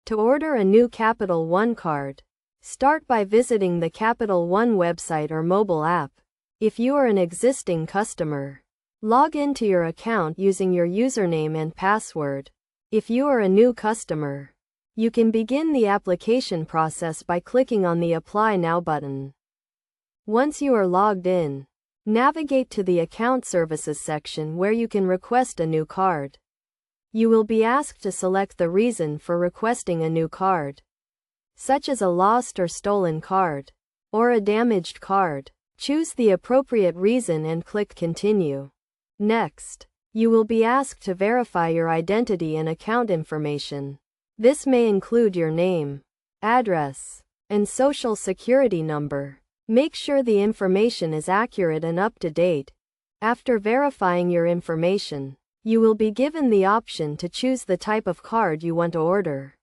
To order a new Capital One card, start by visiting the Capital One website or mobile app. If you are an existing customer, log into your account using your username and password. If you are a new customer, you can begin the application process by clicking on the Apply Now button. Once you are logged in, navigate to the Account Services section where you can request a new card. You will be asked to select the reason for requesting a new card, such as a lost or stolen card, or a damaged card. Choose the appropriate reason and click Continue. Next, you will be asked to verify your identity and account information. This may include your name, address, and social security number. Make sure the information is accurate and up to date. After verifying your information, you will be given the option to choose the type of card you want to order.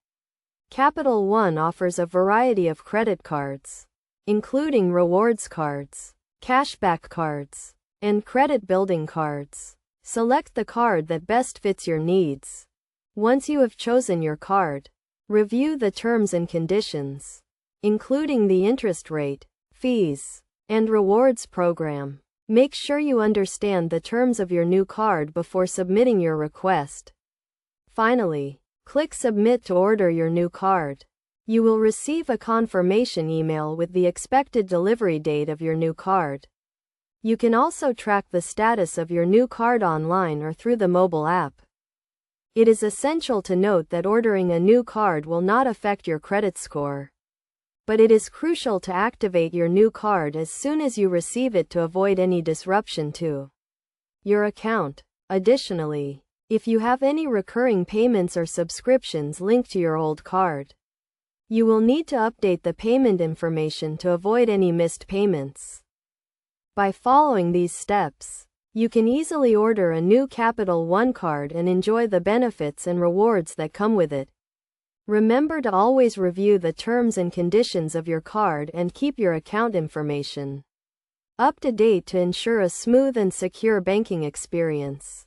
Capital One offers a variety of credit cards, including rewards cards, cashback cards, and credit building cards. Select the card that best fits your needs. Once you have chosen your card, review the terms and conditions, including the interest rate, fees, and rewards program. Make sure you understand the terms of your new card before submitting your request. Finally, click Submit to order your new card. You will receive a confirmation email with the expected delivery date of your new card. You can also track the status of your new card online or through the mobile app. It is essential to note that ordering a new card will not affect your credit score, but it is crucial to activate your new card as soon as you receive it to avoid any disruption to your account. Additionally, if you have any recurring payments or subscriptions linked to your old card, you will need to update the payment information to avoid any missed payments. By following these steps, you can easily order a new Capital One card and enjoy the benefits and rewards that come with it. Remember to always review the terms and conditions of your card and keep your account information up to date to ensure a smooth and secure banking experience.